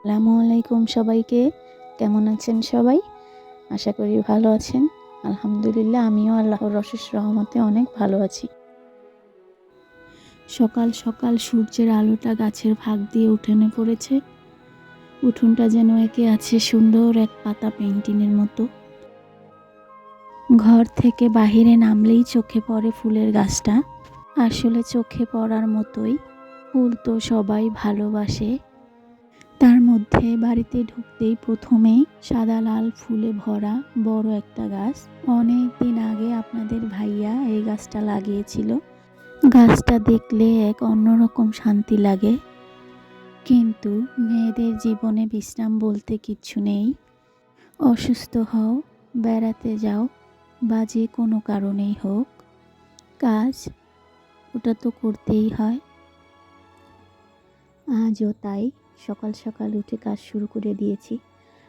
আসসালামু আলাইকুম সবাইকে। কেমন আছেন সবাই? আশা করি ভালো আছেন। আলহামদুলিল্লাহ আমিও আল্লাহর অশেষ রহমতে অনেক ভালো আছি। সকাল সকাল সূর্যের আলোটা গাছের ফাঁক দিয়ে উঠোনে পড়েছে। উঠোনটা যেন এঁকে আছে সুন্দর এক পাতা পেইন্টিংয়ের মতো। ঘর থেকে বাহিরে নামলেই চোখে পড়ে ফুলের গাছটা। আসলে চোখে পড়ার মতোই। ফুল তো সবাই ভালোবাসে। তার মধ্যে বাড়িতে ঢুকতেই প্রথমেই সাদা লাল ফুলে ভরা বড় একটা গাছ। অনেক দিন আগে আপনাদের ভাইয়া এই গাছটা লাগিয়েছিল। গাছটা দেখলে এক অন্যরকম শান্তি লাগে। কিন্তু মেয়েদের জীবনে বিশ্রাম বলতে কিচ্ছু নেই। অসুস্থ হও, বেড়াতে যাও বা যে কোনো কারণেই হোক, কাজ ওটা তো করতেই হয়। আজও তাই সকাল সকাল উঠে কাজ শুরু করে দিয়েছি।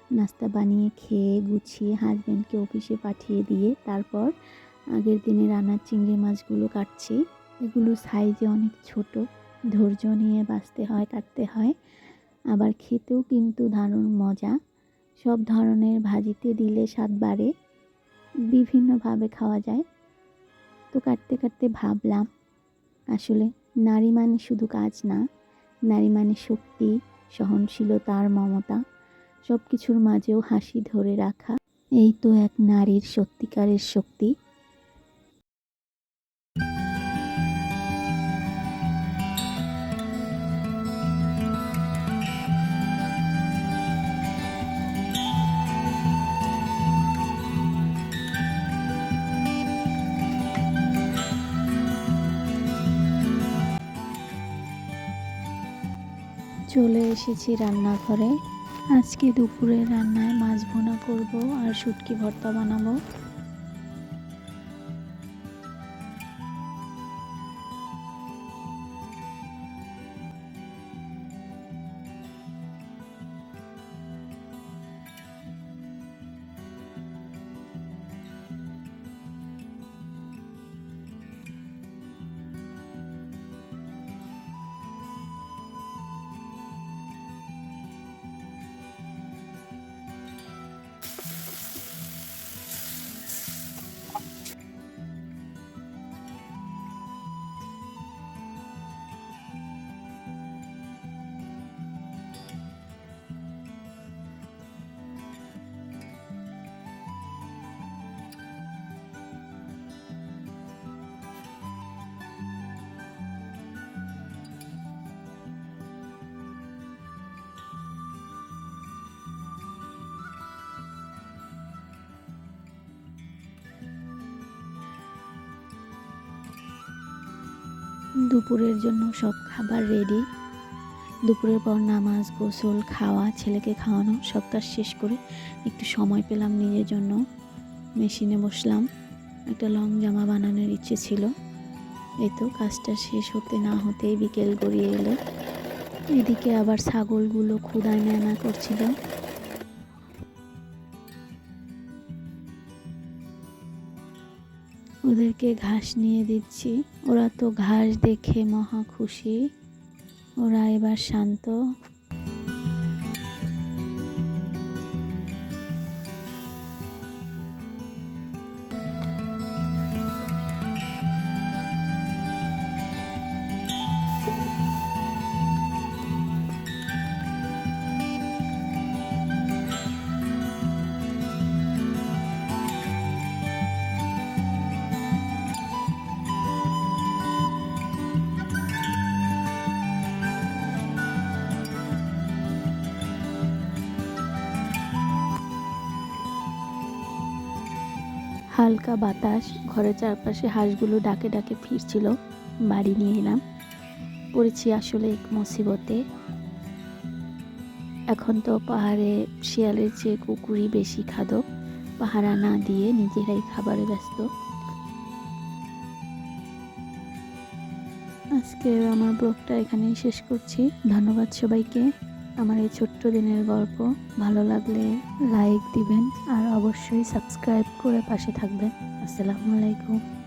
নাস্তা বানিয়ে খেয়ে গুছিয়ে হাজব্যান্ডকে অফিসে পাঠিয়ে দিয়ে তারপর আগের দিনে রান্নার চিংড়ি মাছগুলো কাটছি। এগুলো সাইজে অনেক ছোট, ধৈর্য নিয়ে বাছতে হয়, কাটতে হয়। আবার খেতেও কিন্তু দারুণ মজা। সব ধরনের ভাজিতে দিলে স্বাদ বাড়ে, বিভিন্নভাবে খাওয়া যায়। তো কাটতে কাটতে ভাবলাম, আসলে নারী মানে শুধু কাজ না, নারী মানে শক্তি, সহনশীলতা আর মমতা। সব কিছুর মাঝেও হাসি ধরে রাখা, এই তো এক নারীর সত্যিকারের শক্তি। চলে এসেছি রান্নাঘরে। আজকে দুপুরে রান্নায় মাছ ভুনা করব আর শুটকি ভর্তা বানাবো। দুপুরের জন্য সব খাবার রেডি। দুপুরের পর নামাজ, গোসল, খাওয়া, ছেলেকে খাওয়ানো, সব কাজ শেষ করে একটু সময় পেলাম নিজের জন্য। মেশিনে বসলাম। একটা লং জামা বানানোর ইচ্ছে ছিল। এই তো কাজটা শেষ হতে না হতেই বিকেল গড়িয়ে এলো। এদিকে আবার ছাগলগুলো ক্ষুধায় নেনা করছিল। ওদেরকে ঘাস নিয়ে দিচ্ছি। ওরা তো ঘাস দেখে মহা খুশি। ওরা এবার শান্ত। হালকা বাতাস, ঘরের চারপাশে হাঁসগুলো ডাকে ডাকে ফিরছিল। বাড়ি নিয়ে এলাম। পড়েছি আসলে এক মুসিবতে। এখন তো পাহাড়ে শিয়ালের চেয়ে কুকুরই বেশি খাদক। পাহারা না দিয়ে নিজেরাই খাবারে ব্যস্ত। আজকে আমার ব্লগটা এখানেই শেষ করছি। ধন্যবাদ সবাইকে। আমার এই ছোট্ট দিনের গল্প ভালো লাগলে লাইক দিবেন আর অবশ্যই সাবস্ক্রাইব করে পাশে থাকবেন। আসসালামু আলাইকুম।